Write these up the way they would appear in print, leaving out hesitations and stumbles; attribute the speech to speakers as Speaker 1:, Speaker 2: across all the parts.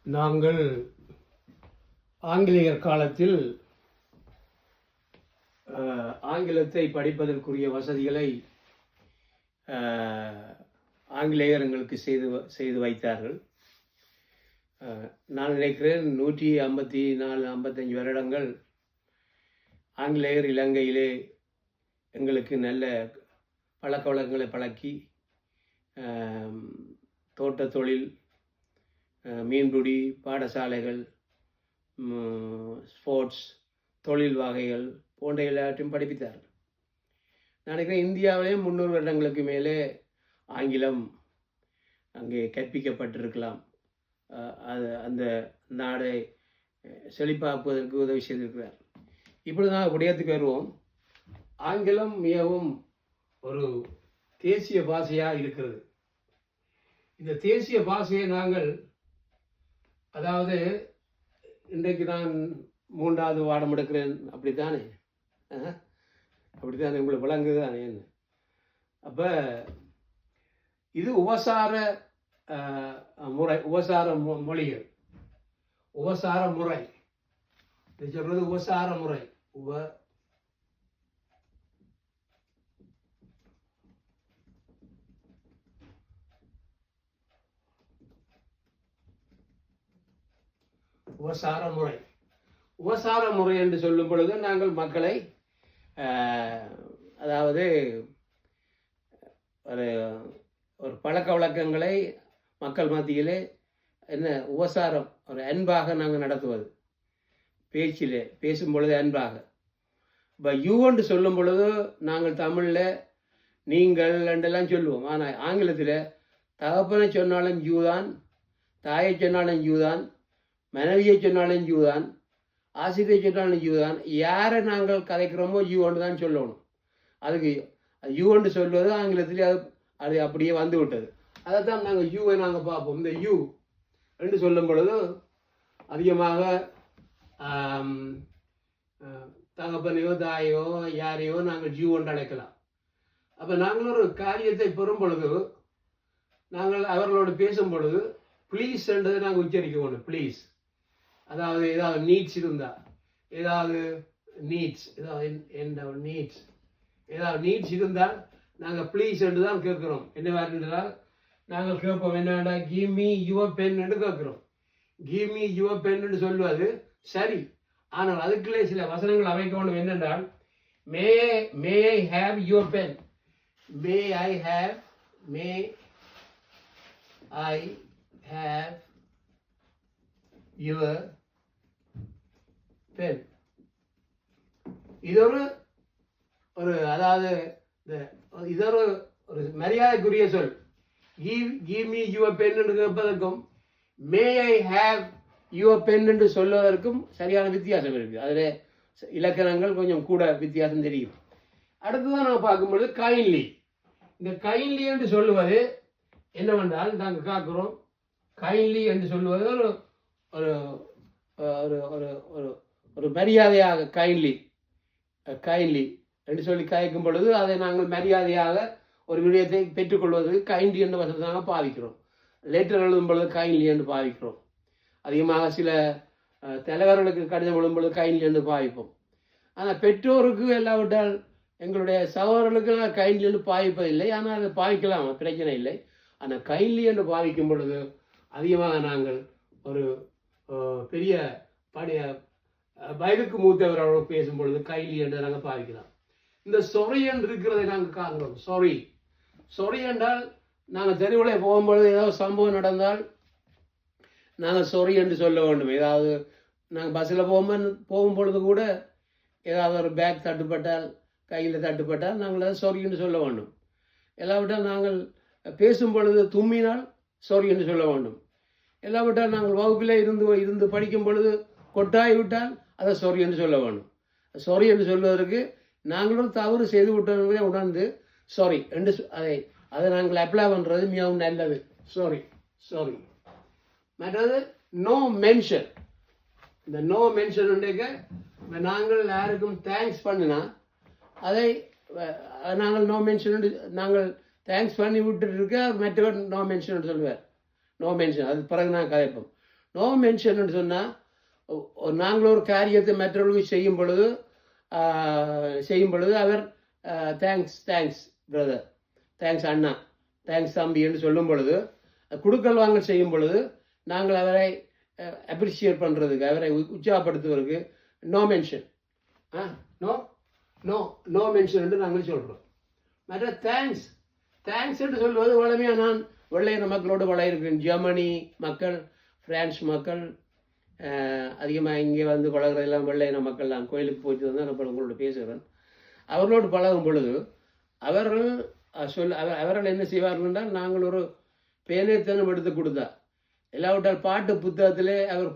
Speaker 1: நாங்கள் ஆங்கிலேயர் காலத்தில் ஆங்கிலத்தை படிப்பதற்குரிய வசதிகளை ஆங்கிலேயர் எங்களுக்கு செய்து வைத்தார்கள். நான் நினைக்கிறேன் 154-55 வருடங்கள் ஆங்கிலேயர் இலங்கையிலே எங்களுக்கு நல்ல பழக்க வழக்கங்களை பழக்கி தோட்ட தொழில், மீன்பிடி, பாடசாலைகள், ஸ்போர்ட்ஸ், தொழில் வகைகள் போன்ற எல்லாத்தையும் படிப்பித்தார்கள். நான் நினைக்கிறேன் இந்தியாவிலேயும் 300 வருடங்களுக்கு மேலே ஆங்கிலம் அங்கே கற்பிக்கப்பட்டிருக்கலாம். அது அந்த நாடை செழிப்பாக்குவதற்கு உதவி செய்திருக்கிறார். இப்படி நாங்கள் விடயத்துக்கு வருவோம். ஆங்கிலம் மிகவும் ஒரு தேசிய பாஷையாக இருக்கிறது. இந்த தேசிய பாஷையை நாங்கள், அதாவது இன்றைக்கு நான் 3வது வாடம் எடுக்கிறேன், அப்படித்தானே? அப்படித்தானே உங்களுக்கு விளங்குதானே? அப்போ இது உபசார முறை, உபசார மொழிகள், உபசார முறை. இது சொல்றது உபசார முறை. உபசார முறை. உபசார முறை என்று சொல்லும் பொழுது நாங்கள் மக்களை, அதாவது ஒரு பழக்க வழக்கங்களை மக்கள் மத்தியிலே என்ன உபசாரம், ஒரு அன்பாக நாங்கள் நடத்துவது. பேச்சிலே பேசும் பொழுது அன்பாக. இப்போ யூன்னு சொல்லும் பொழுது நாங்கள் தமிழில் நீங்கள் ரெண்டெல்லாம் சொல்லுவோம். ஆனால் ஆங்கிலத்தில் தகப்பனை சொன்னாலும் யூ தான், தாயை சொன்னாலும் யூ தான், மனைவியை சொன்னாலும் யூ தான், ஆசிரியை சொன்னாலும் யூ தான். யாரை நாங்கள் கதைக்கிறோமோ யூன்னு தான் சொல்லணும். அதுக்கு யூன்னு சொல்வது ஆங்கிலத்தில் அது அப்படியே வந்து விட்டது. அதைத்தான் நாங்கள் யூவை நாங்கள் பார்ப்போம். இந்த யூ என்று சொல்லும் பொழுது அதிகமாக தகப்பனையோ தாயோ யாரையோ நாங்கள் யூ என்று அழைக்கலாம். அப்போ நாங்கள் ஒரு காரியத்தை பெறும் பொழுது, நாங்கள் அவர்களோடு பேசும் பொழுது ப்ளீஸ் என்றதை நாங்கள் உச்சரிக்கணும். ப்ளீஸ், அதாவது ஏதாவது நீட்ஸ் இருந்தால், ஏதாவது நீட்ஸ், ஏதாவது நீட்ஸ் இருந்தால் நாங்கள் ப்ளீஸ் என்று தான் கேட்குறோம். என்ன என்றால் நாங்கள் கேட்போம், என்னடா கிவ் மீ யுவர் பென் என்று கேட்குறோம். கிவ் மீ யுவர் பென் என்று சொல்வது சரி. ஆனால் அதுக்குள்ளே சில வசனங்கள் அமைக்கணும். என்னென்றால் may I have your pen, may I have your pen. இது ஒரு அதாவது இது ஒரு மரியாதைக்குரிய சொல். give me your pen என்று கேட்பதற்கும் may I have your pen என்று சொல்வதற்கும் சரியான வித்தியாசம் இருக்குது. அதில் இலக்கணங்கள் கொஞ்சம் கூட வித்தியாசம் தெரியும். அடுத்ததான் நம்ம பார்க்கும்பொழுது கைண்ட்லி. இந்த கைண்ட்லி என்று சொல்லுவது என்னவென்றால், நாங்கள் காக்கிறோம் கைண்ட்லி என்று சொல்லுவது ஒரு ஒரு ஒரு ஒரு மரியாதையாக கைண்ட்லி என்று சொல்லி காய்க்கும் பொழுது அதை நாங்கள் மரியாதையாக ஒரு விடயத்தை பெற்றுக்கொள்வதற்கு கைண்ட்லி என்ற வசதியாக பாவிக்கிறோம். லெட்டர் எழுதும் பொழுது கைண்ட்லி என்று பாவிக்கிறோம். அதிகமாக சில தலைவர்களுக்கு கடிதம் எழுதும் பொழுது கைண்ட்லி என்று பாவிப்போம். ஆனால் பெற்றோருக்கு எல்லாவிட்டால் எங்களுடைய சகோதரர்களுக்கு கைண்ட்லி என்று பாவிப்பதில்லை. ஆனால் அதை பாவிக்கலாம், பிரச்சனை இல்லை. ஆனால் கைண்ட்லி என்று பாவிக்கும் பொழுது அதிகமாக நாங்கள் ஒரு பெரிய வயதுக்கு மூத்தவரோடு பேசும் பொழுது கைண்ட்லி என்று நாங்கள் பாவிக்கலாம். இந்த சொரி என்று இருக்கிறதை நாங்கள் காண்கிறோம். சொரி என்றால் நாங்கள் தெருவில் போகும்பொழுது ஏதாவது சம்பவம் நடந்தால் நாங்கள் சொரி என்று சொல்ல வேண்டும். ஏதாவது நாங்கள் பஸ்ஸில் போகும் பொழுது கூட ஏதாவது ஒரு பேக் தட்டுப்பட்டால், கையில் தட்டுப்பட்டால் நாங்கள் அதை சொரி என்று சொல்ல வேண்டும். எல்லாவிட்டால் நாங்கள் பேசும் பொழுது தும்மினால் சொரி என்று சொல்ல வேண்டும். எல்லாவிட்டால் நாங்கள் வகுப்பில் இருந்து படிக்கும் பொழுது கொட்டாய் விட்டால் அதை சொரி என்று சொல்ல வேண்டும். சொரி என்று சொல்வதற்கு நாங்களும் தவறு செய்து விட்டவர்களே உணர்ந்து சாரி என்று அதை நாங்கள் அப்ளை பண்ணுறது மிகவும் நல்லது. சாரி. மற்றது நோ மென்ஷன். இந்த நோ மென்ஷன் நாங்கள் யாருக்கும் தேங்க்ஸ் பண்ணினா அதை நாங்கள் நோ மென்ஷன், நாங்கள் தேங்க்ஸ் பண்ணி விட்டுட்டு இருக்க மற்றவர் நோ மென்ஷன் சொல்லுவார். நோ மென்ஷன் அது பிறகு நான் கதைப்போம். நோ மென்ஷன் சொன்னால் நாங்கள் ஒரு காரியத்தை மற்றவர்களுக்கு செய்யும் பொழுது அவர் தேங்க்ஸ் பிரதர், தேங்க்ஸ் அண்ணா, தேங்க்ஸ் தம்பி என்று சொல்லும் பொழுது, குடுக்கல் வாங்கல் செய்யும் பொழுது நாங்கள் அவரை அப்ரிஷியேட் பண்ணுறதுக்கு, அவரை உற்சாகப்படுத்துவதற்கு no mention, no no no mention என்று நாங்கள் சொல்கிறோம். மற்ற தேங்க்ஸ் என்று சொல்வது வளமையாக நான் வெள்ளையின மக்களோடு பழகிருக்கேன். ஜெர்மனி மக்கள், பிரான்ஸ் மக்கள், அதிகமாக இங்கே வந்து பழகிறதெல்லாம் வெள்ளையின மக்கள். நான் கோயிலுக்கு போயிட்டு வந்தால் நான் உங்களோட பேசுகிறேன். அவர்களோடு பழகும் பொழுது அவர்கள் என்ன செய்வார்கள் என்றால், நாங்கள் ஒரு பேனைத்தனம் எடுத்து கொடுத்தா, இல்லாவிட்டால் பாட்டு புத்தகத்திலே அவர்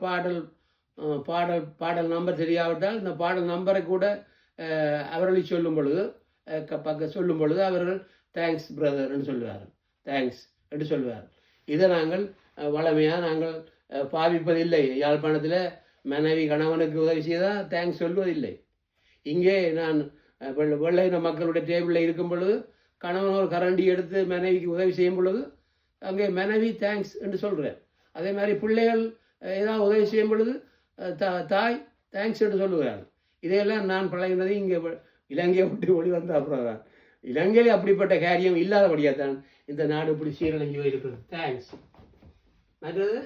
Speaker 1: பாடல் நம்பர் தெரியாவிட்டால் இந்த பாடல் நம்பரை கூட அவர்களை சொல்லும் பொழுது அவர்கள் தேங்க்ஸ் பிரதர்ன்னு சொல்லுவார்கள், தேங்க்ஸ் என்று சொல்லுவார்கள். இதை நாங்கள் வளமையாக நாங்கள் பாவிப்பதில்லை. யாழ்ப்பாணத்தில் மனைவி கணவனுக்கு உதவி செய்தால் தேங்க்ஸ் சொல்வதில்லை. இங்கே நான் வெள்ளையின மக்களுடைய டேபிளில் இருக்கும் பொழுது கணவன் ஒரு கரண்டி எடுத்து மனைவிக்கு உதவி செய்யும் பொழுது அங்கே மனைவி தேங்க்ஸ் என்று சொல்கிறேன். அதே மாதிரி பிள்ளைகள் ஏதாவது உதவி செய்யும் பொழுது தாய் தேங்க்ஸ் என்று சொல்லுகிறார்கள். இதையெல்லாம் நான் பழகினது இங்கே இலங்கையை விட்டு ஒளி வந்த அப்புறம் தான். இலங்கையில் அப்படிப்பட்ட காரியம் இல்லாதபடியாக தான் இந்த நாடு இப்படி சீரழிஞ்சு இருக்கிறது. தேங்க்ஸ். மற்றது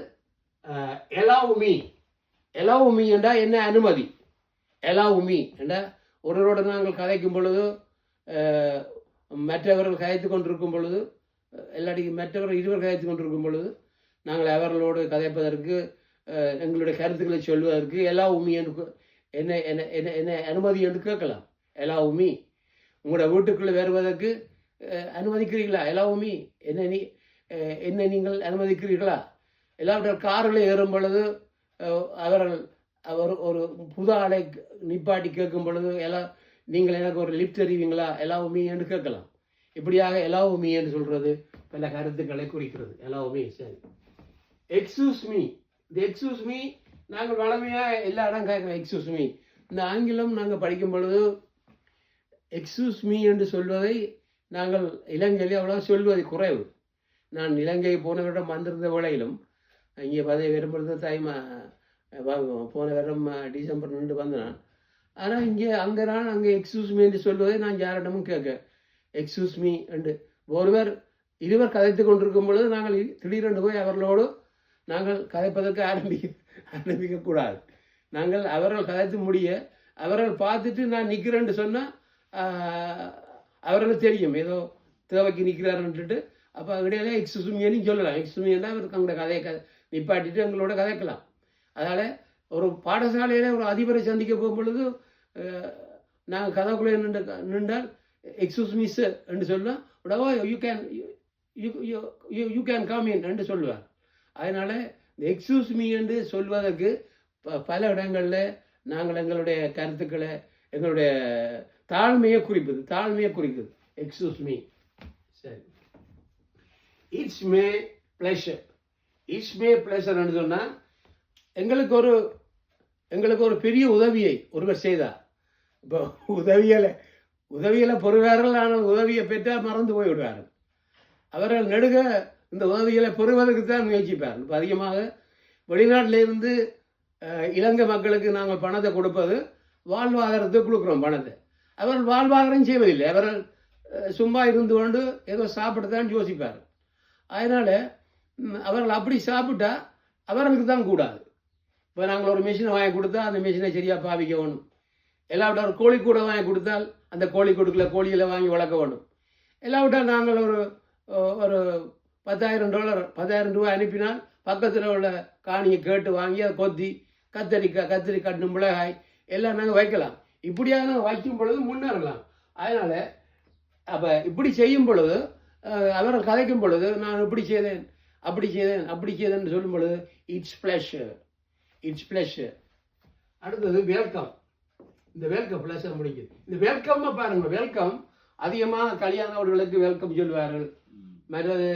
Speaker 1: எலாவ் மீ என்றால் என்ன அனுமதி. எலாவ் மீ என்றால் ஒருவரோடு நாங்கள் கதைக்கும் பொழுது, மற்றவர்கள் கதைத்து கொண்டிருக்கும் பொழுது, மற்றவர்கள் இருவர் கதைத்து கொண்டிருக்கும் பொழுது நாங்கள் அவர்களோடு கதைப்பதற்கு, எங்களுடைய கருத்துக்களை சொல்வதற்கு எலாவ் மீ என்று என்ன என்ன என்ன என்ன அனுமதி என்று கேட்கலாம். எலாவ் மீ. உங்களோட வீட்டுக்குள்ளே வருவதற்கு அனுமதிக்கிறீர்களா? எலாவ் மீ. என்ன நீங்கள் அனுமதிக்கிறீர்களா? எல்லாவற்ற காரில் ஏறும் பொழுது அவர் ஒரு புது ஆளை நிப்பாட்டி கேட்கும் பொழுது நீங்கள் எனக்கு ஒரு லிஃப்ட் தருவீங்களா? எலாவ் மீ என்று கேட்கலாம். இப்படியாக எலாவ் மீ என்று சொல்கிறது பல கருத்துக்களை குறிக்கிறது. எலாவ் மீ. சரி. Excuse me. இந்த எக்ஸ்கூஸ் மீ நாங்கள் வளமையாக எல்லா இடம் கேட்குறோம். Excuse me. இந்த ஆங்கிலம் நாங்கள் படிக்கும் பொழுது எக்ஸ்கூஸ் மீ என்று சொல்வதை நாங்கள் இலங்கையில் அவ்வளோ சொல்வது குறைவு. நான் இலங்கை போன வருடம் வந்திருந்த வேளையிலும் இங்கே வரும்பொழுது போன வருடம் டிசம்பர் 2 வந்தேன். ஆனால் அங்கே எக்ஸ்கூஸ் மீ என்று சொல்வதை நான் யாரிடமும் கேட்க எக்ஸ்கூஸ் மீ என்று இருவர் கதைத்து கொண்டிருக்கும் பொழுது நாங்கள் திடீரென்று போய் அவர்களோடு நாங்கள் கதைப்பதற்கு ஆரம்பிக்கக்கூடாது. நாங்கள் அவர்கள் கதைத்து முடிய அவர்கள் பார்த்துட்டு நான் நிற்கிறேன்னு சொன்னால் அவர்களுக்கு தெரியும் ஏதோ தேவைக்கு நிற்கிறாருன்ட்டு. அப்போ இடையில எக்ஸ்கூஸ் மீன்னு சொல்லலாம். எக்ஸ்கூஸ் மீன்னா அவருக்கு அவங்களோட கதையை நிப்பாட்டிட்டு எங்களோட கதைக்கலாம். அதனால் ஒரு பாடசாலையில் ஒரு அதிபரை சந்திக்க போகும் பொழுது நாங்கள் கதைக்குள்ளே நின்றால் எக்ஸ்கூஸ் மீ சார் என்று சொல்லலாம். உடவோ யூ கேன் கம் இன் என்று சொல்லுவார். அதனால் இந்த எக்ஸ்கூஸ் மீ என்று சொல்வதற்கு பல இடங்களில் நாங்கள் எங்களுடைய கருத்துக்களை, எங்களுடைய தாழ்மையை குறிக்குது எக்ஸ்கூஸ் மீ. சரி. இட்ஸ் மே ப்ளஷர்ன்னு சொன்னால் எங்களுக்கு ஒரு பெரிய உதவியை ஒருவர் செய்தார். இப்போ உதவியில் பெறுவார்கள், ஆனால் உதவியை பெற்றால் மறந்து போய்விடுவார்கள். அவர்கள் நெடுக இந்த உதவிகளை பெறுவதற்கு தான் முயற்சிப்பார்கள். இப்போ அதிகமாக வெளிநாட்டிலிருந்து இலங்கை மக்களுக்கு நாங்கள் பணத்தை கொடுப்பது வாழ்வாதாரத்தை கொடுக்குறோம் பணத்தை. அவர்கள் வாழ்வாதாரம் செய்வதில்லை. அவர்கள் சும்மா இருந்து கொண்டு ஏதோ சாப்பிடத்தான் யோசிப்பார். அதனால் அவர்கள் அப்படி சாப்பிட்டா அவர்களுக்கு தான் கூடாது. இப்போ நாங்கள் ஒரு மிஷினை வாங்கி கொடுத்தா அந்த மிஷினை சரியாக பாவிக்க வேணும். எல்லாவிட்ட ஒரு கோழி கூட வாங்கி கொடுத்தால் அந்த கோழி கொடுக்கல கோழிகளை வாங்கி வளர்க்க வேணும். எல்லாவிட்டால் நாங்கள் ஒரு $10,000 ரூபாய் அனுப்பினால் பக்கத்தில் உள்ள காணியை கேட்டு வாங்கி அதை கொத்தி கத்திரி கட்டணும் மிளகாய் எல்லாம் நாங்கள் வைக்கலாம். இப்படியாக நாங்கள் வைக்கும் பொழுது முன்னேறலாம். அதனால் அப்போ இப்படி செய்யும் பொழுது அவர்கள் கதைக்கும் பொழுது நான் இப்படி செய்தேன் அப்படி செய்தேன்னு சொல்லும் பொழுது இட்ஸ் ப்ளஷர். அடுத்தது வெல்கம். இந்த வெல்கம் ப்ளஷர் முடிக்குது. இந்த வெல்கம் பாருங்க. வெல்கம் அதிகமாக கல்யாணவர்களுக்கு வெல்கம் சொல்லுவார்கள். மற்றது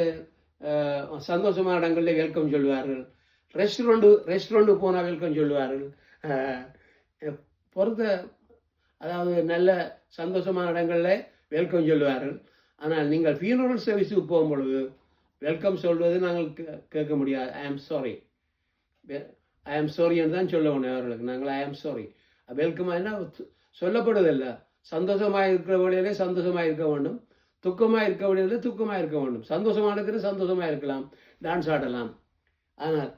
Speaker 1: சந்தோஷமான இடங்களில் வெல்கம் சொல்லுவார்கள். ரெஸ்டாரண்ட்டு போனால் வெல்கம் சொல்லுவார்கள். அதாவது நல்ல சந்தோஷமான இடங்களில் வெல்கம் சொல்லுவார்கள். ஆனால் நீங்கள் ஃபியூனரல் சர்வீஸுக்கு போகும் பொழுது வெல்கம் சொல்வது நாங்கள் கேட்க முடியாது. ஐ am sorry. I am sorry என்று தான் சொல்லணும் அவர்களுக்கு. நாங்கள் ஐ ஆம் சாரி. வெல்கம் என்ன சொல்லப்படுவதில்லை. சந்தோஷமாக இருக்கிற வழியிலே சந்தோஷமாக இருக்க வேண்டும், துக்கமாக இருக்க வழியிலே துக்கமாக இருக்க வேண்டும். சந்தோஷமாக இருக்கிற சந்தோஷமாக இருக்கலாம், டான்ஸ் ஆடலாம். ஆனால்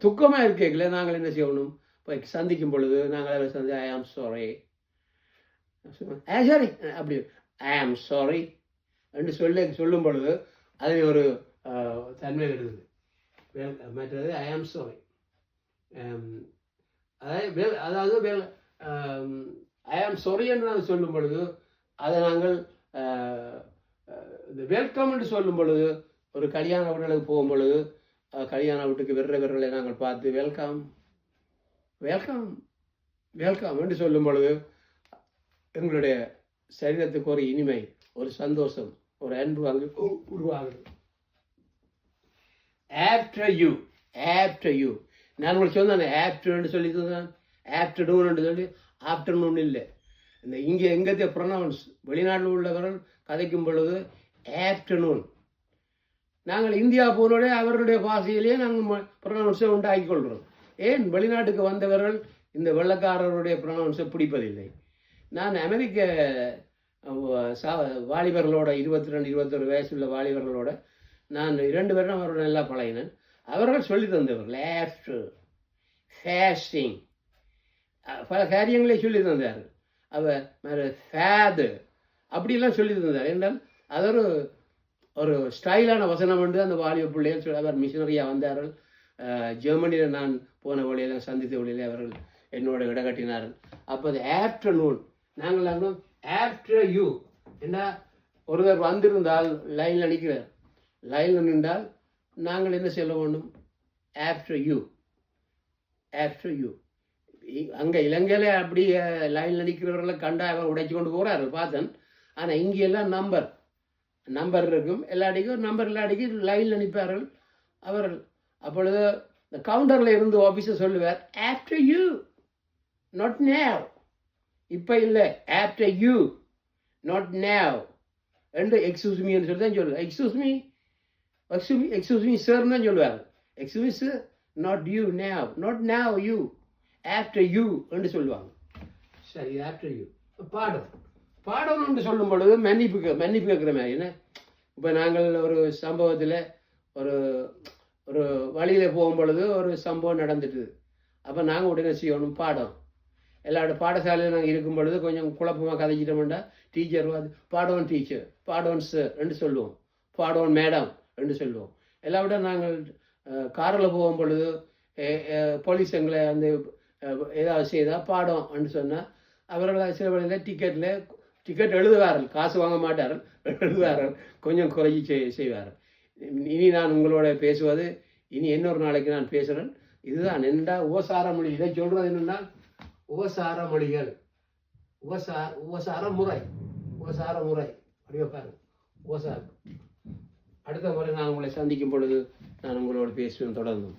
Speaker 1: துக்கமாக இருக்கல நாங்கள் என்ன செய்யணும், இப்போ சந்திக்கும் பொழுது நாங்கள் சந்தி ஐ ஆம் சாரி சாரி அப்படி ஐ ஆம் சாரி என்று சொல்லும் பொழுது அதில் ஒரு தன்மை வருது. மற்றது ஐ ஆம் சாரி, அதாவது ஐ ஆம் சாரி என்று நாங்கள் சொல்லும் பொழுது அதை நாங்கள் வெல்கம் என்று சொல்லும் பொழுது ஒரு கல்யாண வீடுகளுக்கு போகும் பொழுது கல்யாண வீட்டுக்கு விரலை நாங்கள் பார்த்து வெல்கம் வெல்கம் வெல்கம் என்று சொல்லும் பொழுது எங்களுடைய சரீரத்துக்கு ஒரு இனிமை, ஒரு சந்தோஷம், ஒரு அன்பு அங்கு உருவாகுது. ஆஃப்டர் யூ, ஆஃப்டர் யூ, நான் உங்களுக்கு சொன்னேன் ஆஃப்டர்னு சொல்லி தந்தேன், ஆஃப்டர்நூன் சொல்லி ஆஃப்டர்நூன் இல்லை. இந்த இங்கே எங்கத்தைய ப்ரொனவுன்ஸ் வெளிநாட்டில் உள்ளவர்கள் கதைக்கும் பொழுது ஆஃப்டர்நூன். நாங்கள் இந்தியா போனோடே அவர்களுடைய பாஷையிலேயே நாங்கள் ப்ரொனவுன்ஸை உண்டாக்கி கொள்கிறோம். ஏன் வெளிநாட்டுக்கு வந்தவர்கள் இந்த வெள்ளக்காரருடைய ப்ரொனவுன்ஸை பிடிப்பதில்லை. நான் அமெரிக்க வாலிபர்களோட 22-21 வயசுள்ள வாலிபர்களோட நான் 2 பேரும் அவரோட நல்லா பழகினேன். அவர்கள் சொல்லி தந்தவர்கள் ஆஃப்டர், ஃபாஸ்டிங், பல காரியங்களை சொல்லி தந்தார்கள். அவர் ஃபேது அப்படிலாம் சொல்லி தந்தார். என்றால் அது ஒரு ஸ்டைலான வசனம் வந்து அந்த வாலிப பிள்ளைகள் சொல்லி அவர் மிஷினரியாக வந்தார்கள். ஜெர்மனியில் நான் போன வழியில் சந்தித்த வழியில் அவர்கள் என்னோட இடகட்டினார்கள். அப்போ அது ஆஃப்டர்நூன், நாங்கள் அங்கே ஆஃப்டர் யூ என்ன ஒருவர் வந்திருந்தால் லைனில் நிற்கிறார், லைனில் நின்றால் நாங்கள் என்ன சொல்ல வேண்டும், ஆஃப்டர் யூ, ஆஃப்டர் யூ. அங்கே இலங்கையில் அப்படி லைனில் நிற்கிறவர்களை கண்டா அவர் உடைச்சி கொண்டு போகிறாரு பார்த்தேன். ஆனால் இங்கெல்லாம் நம்பர் இருக்கும், எல்லாடிக்கும் நம்பர் இல்லாடிக்கு லைனில் நிற்பார்கள் அவர்கள். அப்பொழுது இந்த கவுண்டரில் இருந்து ஆஃபீஸர் சொல்லுவார் ஆஃப்டர் யூ, நாட் நேவ், இப்போ இல்லை, ஆஃப்டர் யூ, நாட் நேவ் என்று எக்ஸ்கூஸ் மீன்னு சொல்லி தான் சொல்லுவார். எக்ஸ்கூஸ் மீ சார்னு தான் சொல்லுவார். Excuse me sir, not you, nav, not nav, you, after you என்று சொல்லுவாங்க. சரி, ஆஃப்டர் யூ. பாடம் என்று சொல்லும் பொழுது மன்னிப்பு கேட்குற மாதிரி. என்ன இப்போ நாங்கள் ஒரு சம்பவத்தில் ஒரு வழியில் போகும் பொழுது ஒரு சம்பவம் நடந்துட்டுது. அப்போ நாங்கள் உடனே செய்யணும் பாடம். எல்லாரோட பாடசாலையில் நாங்கள் இருக்கும் பொழுது கொஞ்சம் குழப்பமாக கதைச்சிட்டோம்டா டீச்சர் பாடவன் டீச்சர், பாடவன் சார் என்று சொல்லுவோம், பாடவன் மேடம் என்று சொல்லுவோம். எல்லாவிட நாங்கள் காரில் போகும் பொழுது போலீஸ் எங்களை அந்த ஏதாவது செய்தால் பாடம் என்று சொன்னால் அவர்கள் சில வழியில் டிக்கெட் எழுதுவார்கள், காசு வாங்க மாட்டார்கள், எழுதுவார்கள், கொஞ்சம் குறைச்சி செய்வார்கள். இனி நான் உங்களோட பேசுவது இனி இன்னொரு நாளைக்கு நான் பேசுகிறேன். இதுதான் என்னடா உபசார மொழி. இதை சொல்கிறது என்னென்னா உபசார மொழிகள், உபசார முறை அப்படியே பாருங்க, உபசாரம். அடுத்த முறை நான் உங்களை சந்திக்கும் பொழுது நான் உங்களோட பேசுவேன் தொடர்ந்து.